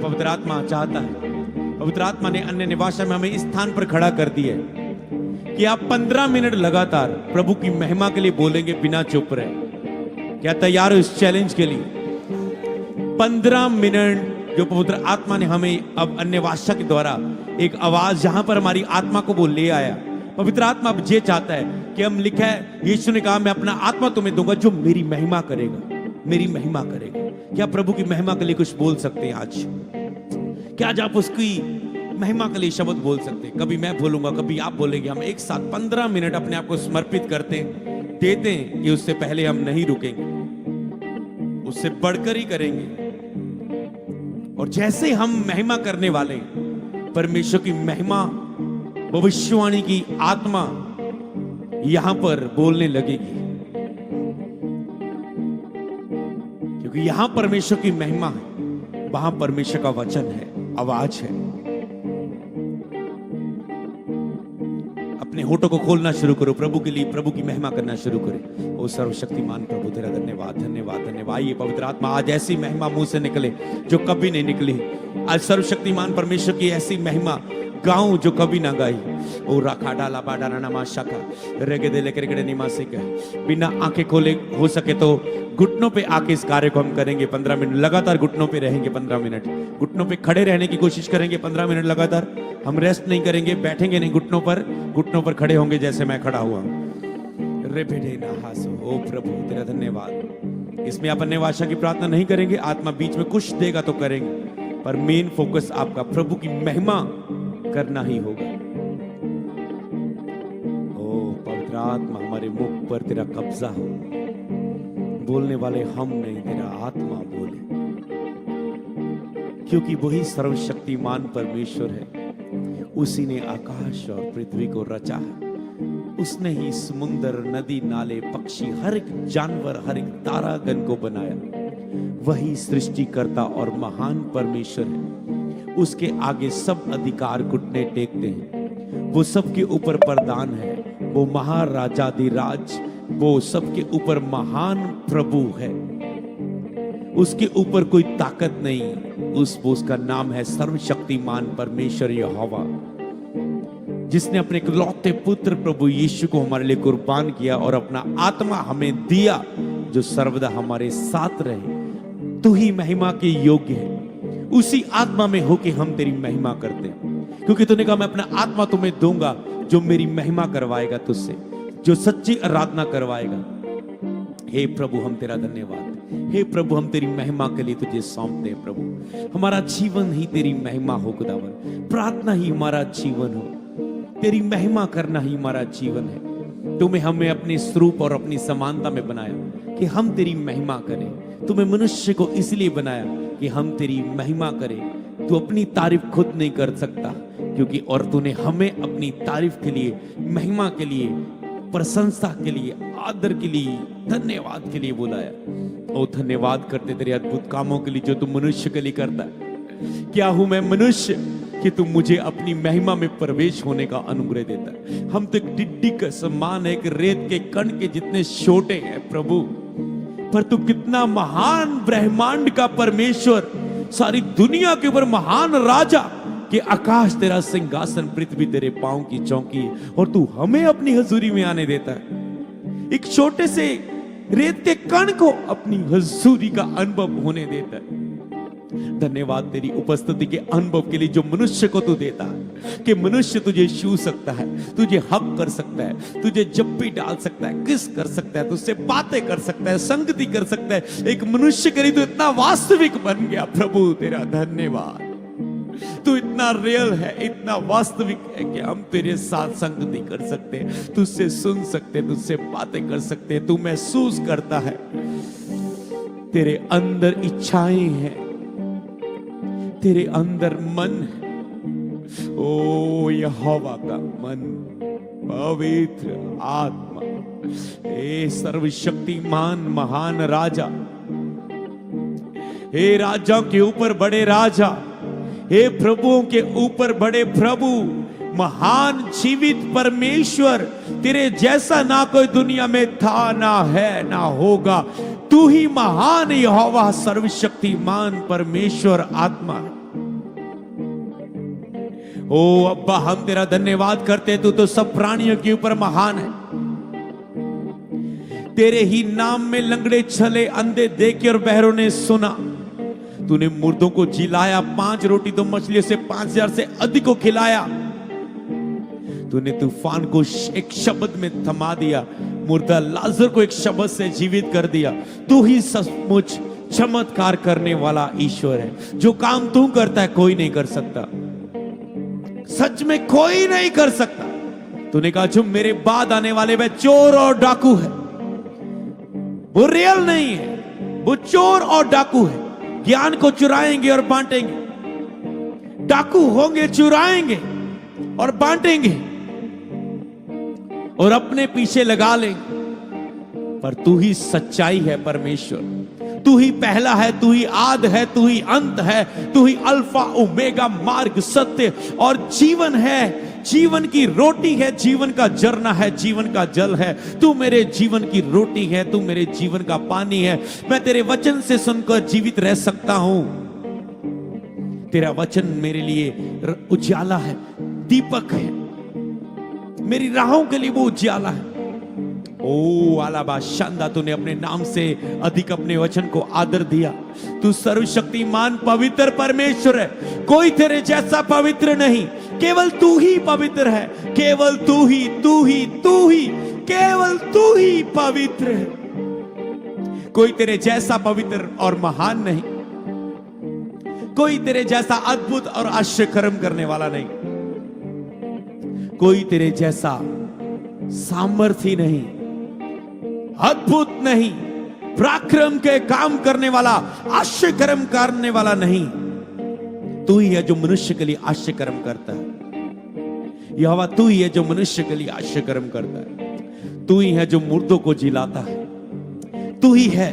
पवित्र आत्मा चाहता है, पवित्र आत्मा ने अन्य निवासा में हमें इस स्थान पर खड़ा कर दिया है कि आप 15 मिनट लगातार प्रभु की महिमा के लिए बोलेंगे बिना चुप रहे। क्या तैयार हो इस चैलेंज के लिए? 15 मिनट जो पवित्र आत्मा ने हमें अब अन्य भाषा के द्वारा एक आवाज यहां पर हमारी आत्मा को वो ले आया। पवित्र आत्मा अब ये चाहता है कि हम लिखा है, यीशु ने कहा मैं अपना आत्मा तुम्हें दूंगा जो मेरी महिमा करेगा, मेरी महिमा करेगा। क्या प्रभु की महिमा के लिए कुछ बोल सकते हैं आज? क्या आज आप उसकी महिमा के लिए शब्द बोल सकते हैं? कभी मैं बोलूंगा, कभी आप बोलेंगे। हम एक साथ 15 मिनट अपने आप को समर्पित करते देते हैं कि उससे पहले हम नहीं रुकेंगे, उससे बढ़कर ही करेंगे। और जैसे हम महिमा करने वाले हैं, परमेश्वर की महिमा, भविष्यवाणी की आत्मा यहां पर बोलने लगेगी, क्योंकि यहां परमेश्वर की महिमा है, वहां परमेश्वर का वचन है, आवाज है। अपने होठों को खोलना शुरू करो, प्रभु के लिए, प्रभु की महिमा करना शुरू करें। ओ सर्वशक्तिमान प्रभु तेरा धन्यवाद, धन्यवाद, धन्यवाद। ये पवित्र आत्मा आज ऐसी महिमा मुंह से निकले जो कभी नहीं निकली। आज सर्वशक्तिमान परमेश्वर की ऐसी महिमा गाऊं जो कभी ना गाई। ओ राखा डाला बाडा नामा शाखा रेगे दे लेकर के निवासी का बिना आंखें खोले हो सके तो घुटनों पे आके इस कार्य को हम करेंगे। 15 मिनट लगातार घुटनों पे रहेंगे। 15 मिनट घुटनों पे खड़े रहने की कोशिश करेंगे। 15 मिनट लगातार हम रेस्ट नहीं करेंगे, बैठेंगे नहीं, घुटनों पर खड़े होंगे जैसे मैं खड़ा हुआ रे बेटे ना हासो। ओ प्रभु तेरा धन्यवाद। इसमें आप अन्य भाषा की प्रार्थना नहीं करेंगे, आत्मा बीच में कुछ देगा तो करेंगे, पर मेन फोकस आपका प्रभु की महिमा करना ही होगा। ओ पवित्र आत्मा हमारे मुख पर तेरा कब्जा हो, बोलने वाले हम नहीं, तेरा आत्मा बोले, क्योंकि वही सर्वशक्तिमान परमेश्वर है। उसी ने आकाश और पृथ्वी को रचा है, उसने ही समुद्र, नदी, नाले, पक्षी, हर एक जानवर, हर एक तारागण को बनाया। वही सृष्टिकर्ता और महान परमेश्वर है। उसके आगे सब अधिकार घुटने टेकते हैं। वो सबके ऊपर प्रधान है, वो महाराजाधिराज, वो सबके ऊपर महान प्रभु है। उसके ऊपर कोई ताकत नहीं। उसका नाम है सर्वशक्तिमान परमेश्वर यहोवा, जिसने अपने इकलौते पुत्र प्रभु यीशु को हमारे लिए कुर्बान किया और अपना आत्मा हमें दिया, जो सर्वदा हमारे साथ रहे। तू ही महिमा के योग्य है। उसी आत्मा में होके हम तेरी महिमा करते हैं, क्योंकि तूने कहा मैं अपना आत्मा तुम्हें दूंगा जो मेरी महिमा करवाएगा, तुझसे जो सच्ची आराधना करवाएगा। हे प्रभु हम तेरा धन्यवाद। हे प्रभु हम तेरी महिमा के लिए तुझे सौंपते हैं। प्रभु हमारा जीवन ही तेरी महिमा हो खुदावन, प्रार्थना ही हमारा जीवन हो, तेरी महिमा करना ही हमारा जीवन है। तुम्हें हमें अपने स्वरूप और अपनी समानता में बनाया कि हम तेरी महिमा करें। तुम्हें मनुष्य को इसलिए बनाया कि हम तेरी महिमा करें। तू अपनी तारीफ खुद नहीं कर सकता, क्योंकि और तूने हमें अपनी तारीफ के लिए, महिमा के लिए, प्रशंसा के लिए, आदर के लिए, धन्यवाद के लिए बुलाया। ओ धन्यवाद करते तेरे अद्भुत कामों के लिए जो तू मनुष्य के लिए करता है। क्या हूं मैं मनुष्य कि तू मुझे अपनी महिमा में प्रवेश होने का अनुग्रह देता है। हम तो एक टिड्डी का समान है, एक रेत के कण के जितने छोटे हैं प्रभु, पर तू कितना महान ब्रह्मांड का परमेश्वर, सारी दुनिया के ऊपर महान राजा, कि आकाश तेरा सिंहासन, पृथ्वी तेरे पांव की चौकी, और तू हमें अपनी हजूरी में आने देता है। एक छोटे से रेत के कण को अपनी हजूरी का अनुभव होने देता है। धन्यवाद तेरी उपस्थिति के अनुभव के लिए जो मनुष्य को तू देता है, कि मनुष्य तुझे छू सकता है, तुझे हक कर सकता है, तुझे जप्पी डाल सकता है, किस कर सकता है, तुझसे बातें कर सकता है, संगति कर सकता है। एक मनुष्य के लिए तू इतना वास्तविक बन गया। प्रभु तेरा धन्यवाद। तू इतना रियल है, इतना वास्तविक है कि हम तेरे साथ संगति कर सकते हैं, तुझसे सुन सकते हैं, तुझसे बातें कर सकते हैं। तू महसूस करता है, तेरे अंदर इच्छाएं हैं, तेरे अंदर मन है। ओ यहोवा का मन, पवित्र आत्मा, हे सर्वशक्तिमान महान राजा, हे राजाओं के ऊपर बड़े राजा, हे प्रभुओं के ऊपर बड़े प्रभु, महान जीवित परमेश्वर, तेरे जैसा ना कोई दुनिया में था, ना है, ना होगा। तू ही महान यहोवा, सर्वशक्तिमान परमेश्वर आत्मा। ओ अब्बा, हम तेरा धन्यवाद करते, तू तो सब प्राणियों के ऊपर महान है। तेरे ही नाम में लंगड़े चले, अंधे देखे और बहरों ने सुना। तूने मुर्दों को जिलाया, 5 रोटी 2 मछलियों से 5000 से अधिक को खिलाया। तूने तूफान को एक शब्द में थमा दिया, मुर्दा लाजर को एक शब्द से जीवित कर दिया। तू ही सचमुच चमत्कार करने वाला ईश्वर है। जो काम तू करता है कोई नहीं कर सकता, सच में कोई नहीं कर सकता। तूने कहा जो मेरे बाद आने वाले वह चोर और डाकू है, वो रियल नहीं है, वो चोर और डाकू है। ज्ञान को चुराएंगे और बांटेंगे, डाकू होंगे, चुराएंगे और बांटेंगे और अपने पीछे लगा लेंगे। पर तू ही सच्चाई है परमेश्वर, तू ही पहला है, तू ही आद है, तू ही अंत है, तू ही अल्फा ओमेगा, मार्ग, सत्य और जीवन है। जीवन की रोटी है, जीवन का झरना है, जीवन का जल है। तू मेरे जीवन की रोटी है, तू मेरे जीवन का पानी है। मैं तेरे वचन से सुनकर जीवित रह सकता हूं। तेरा वचन मेरे लिए उजाला है, दीपक है, मेरी राहों के लिए वो उजाला है। ओ आलाबा शांदा, तूने अपने नाम से अधिक अपने वचन को आदर दिया। तू सर्वशक्तिमान पवित्र परमेश्वर है, कोई तेरे जैसा पवित्र नहीं। केवल तू ही पवित्र है, केवल तू ही, तू ही, तू ही, केवल तू ही पवित्र है। कोई तेरे जैसा पवित्र और महान नहीं, कोई तेरे जैसा अद्भुत और आश्चर्यकर्म करने वाला नहीं, कोई तेरे जैसा सामर्थी नहीं, अद्भुत नहीं, पराक्रम के काम करने वाला, आश्चर्यकर्म करने वाला नहीं। तू ही है जो मनुष्य के लिए आश्चर्यकर्म करता है। यहोवा तू ही है जो मनुष्य के लिए आश्चर्यकर्म करता है। तू ही है जो मुर्दों को जिलाता है। तू ही है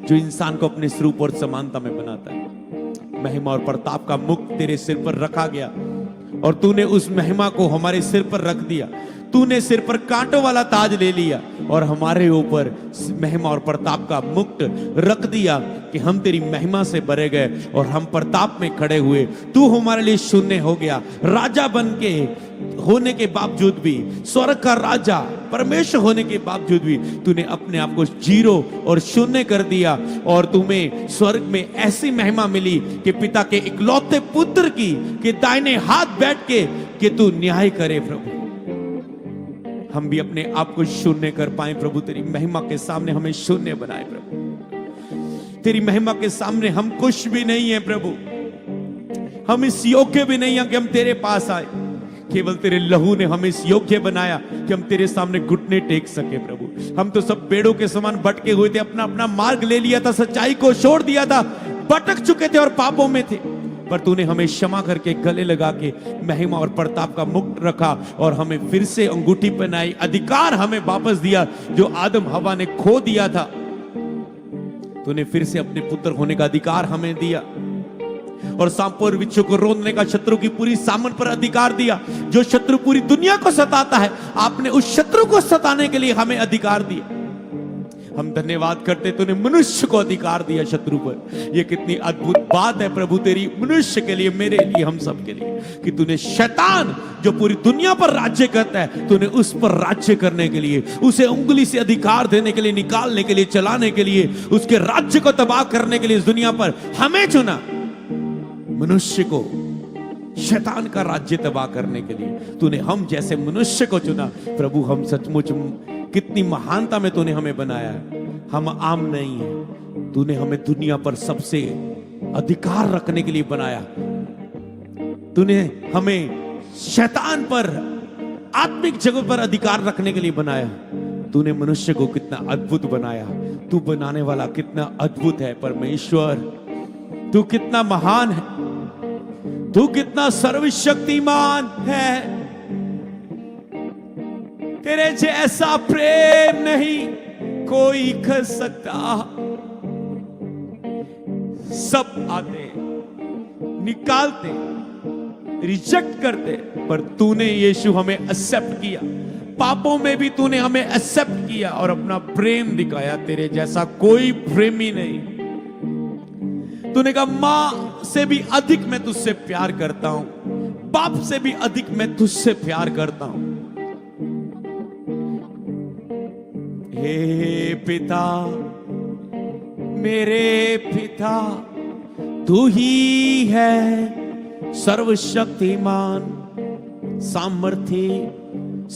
जो इंसान को अपने स्वरूप और समानता में बनाता है। महिमा और प्रताप का मुकुट तेरे सिर पर रखा गया और तूने उस महिमा को हमारे सिर पर रख दिया। तूने सिर पर कांटों वाला ताज ले लिया और हमारे ऊपर महिमा और प्रताप का मुकुट रख दिया कि हम तेरी महिमा से भरे गए और हम प्रताप में खड़े हुए। तू हमारे लिए शून्य हो गया, राजा बन के होने के बावजूद भी, स्वर्ग का राजा परमेश्वर होने के बावजूद भी तूने अपने आप को जीरो और शून्य कर दिया और तुम्हें स्वर्ग में ऐसी महिमा मिली कि पिता के इकलौते पुत्र की के दाहिने हाथ बैठ के कि तू न्याय करे। प्रभु हम भी अपने आप को शून्य कर पाए प्रभु, तेरी महिमा के सामने हमें शून्य बनाए प्रभु। तेरी महिमा के सामने हम कुछ भी नहीं है प्रभु, हम इस योग्य भी नहीं है कि हम तेरे पास आए। केवल तेरे लहू ने हमें इस योग्य बनाया कि हम तेरे सामने घुटने टेक सके प्रभु। हम तो सब बेड़ों के समान भटके हुए थे, अपना अपना मार्ग ले लिया था, सच्चाई को छोड़ दिया था, भटक चुके थे और पापों में थे। पर तूने हमें क्षमा करके गले लगा के महिमा और प्रताप का मुकुट रखा और हमें फिर से अंगूठी पहनाई, अधिकार हमें वापस दिया जो आदम हवा ने खो दिया था। तूने फिर से अपने पुत्र होने का अधिकार हमें दिया और सांपों और बिच्छू को रोकने का शत्रु की पूरी सामर्थ पर अधिकार दिया। जो शत्रु पूरी दुनिया को सताता है, आपने उस शत्रु को सताने के लिए हमें अधिकार दिया। हम धन्यवाद करते, तूने मनुष्य को अधिकार दिया शत्रु पर। यह कितनी अद्भुत बात है प्रभु तेरी, मनुष्य के लिए, मेरे लिए, हम सब के लिए, कि तूने शैतान जो पूरी दुनिया पर राज्य करता है, तूने उस पर राज्य करने के लिए, उसे उंगली से अधिकार देने के लिए, निकालने के लिए, चलाने के लिए, उसके राज्य को तबाह करने के लिए इस दुनिया पर हमें चुना। मनुष्य को शैतान का राज्य तबाह करने के लिए तूने हम जैसे मनुष्य को चुना। प्रभु हम सचमुच कितनी महानता में तूने हमें बनाया है। हम आम नहीं है, तूने हमें दुनिया पर सबसे अधिकार रखने के लिए बनाया। तूने हमें शैतान पर, आत्मिक जगत पर अधिकार रखने के लिए बनाया। तूने मनुष्य को कितना अद्भुत बनाया। तू बनाने वाला कितना अद्भुत है परमेश्वर। तू कितना महान है, तू कितना सर्वशक्तिमान है। तेरे जैसा प्रेम नहीं कोई कर सकता। सब आते, निकालते, रिजेक्ट करते, पर तूने यीशु हमें एक्सेप्ट किया। पापों में भी तूने हमें एक्सेप्ट किया और अपना प्रेम दिखाया। तेरे जैसा कोई प्रेमी नहीं। तूने कहा मां से भी अधिक मैं तुझसे प्यार करता हूं, बाप से भी अधिक मैं तुझसे प्यार करता हूं। हे पिता, मेरे पिता, तू ही है सर्वशक्तिमान, सामर्थी,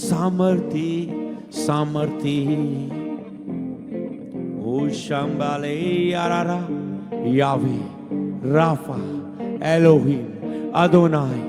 सामर्थी, सामर्थी। ओ शंबाले यारारा, Yahweh, Rapha, Elohim, Adonai,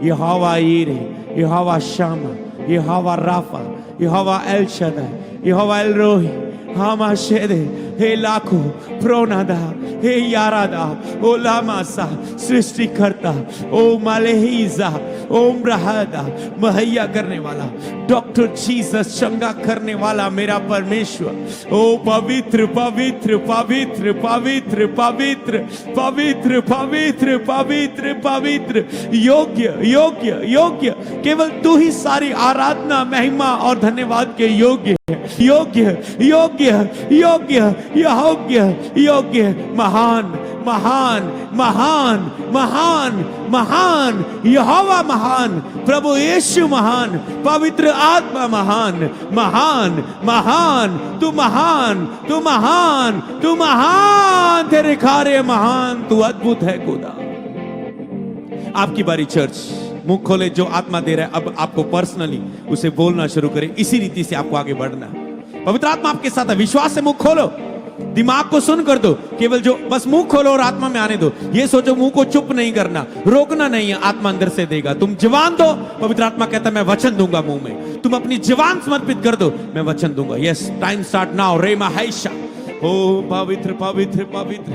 Jehovah Jireh, Jehovah Shammah, Jehovah Rapha, Jehovah El Shaddai, Jehovah El Roi, हामा शेदे, हे लाखो प्रोनादा, हे यारादा, ओ लामासा, सृष्टिकर्ता, ओ मालेहीजा, ओम रहदा, मुहैया करने वाला, डॉक्टर जीसस, चंगा करने वाला मेरा परमेश्वर। ओ पवित्र पवित्र पवित्र पवित्र पवित्र पवित्र पवित्र पवित्र पवित्र, योग्य योग्य योग्य, केवल तू ही सारी आराधना, महिमा और धन्यवाद के योग्य, योग्य योग्य योग्य योग्य योग्य, महान महान महान महान महान, यहोवा महान, प्रभु यीशु महान, पवित्र आत्मा महान, महान महान, तू महान, तू महान, तू महान, तेरे कार्य महान, तू अद्भुत है खुदा। आपकी बारी चर्च, मुंह खोले, जो आत्मा दे रहा है अब आपको पर्सनली उसे बोलना शुरू करे। इसी रीति से आपको आगे बढ़ना। पवित्र आत्मा आपके साथ है, विश्वास से मुंह खोलो, दिमाग को सुन कर दो, केवल जो बस मुंह खोलो और आत्मा में आने दो। ये सोचो मुंह को चुप नहीं करना, रोकना नहीं है, आत्मा अंदर से देगा। तुम जवान दो, पवित्र आत्मा कहता है मैं वचन दूंगा मुंह में। तुम अपनी जवान समर्पित कर दो, मैं वचन दूंगा। Yes, time start now. रेमा हैशा, ओ पवित्र पवित्र पवित्र,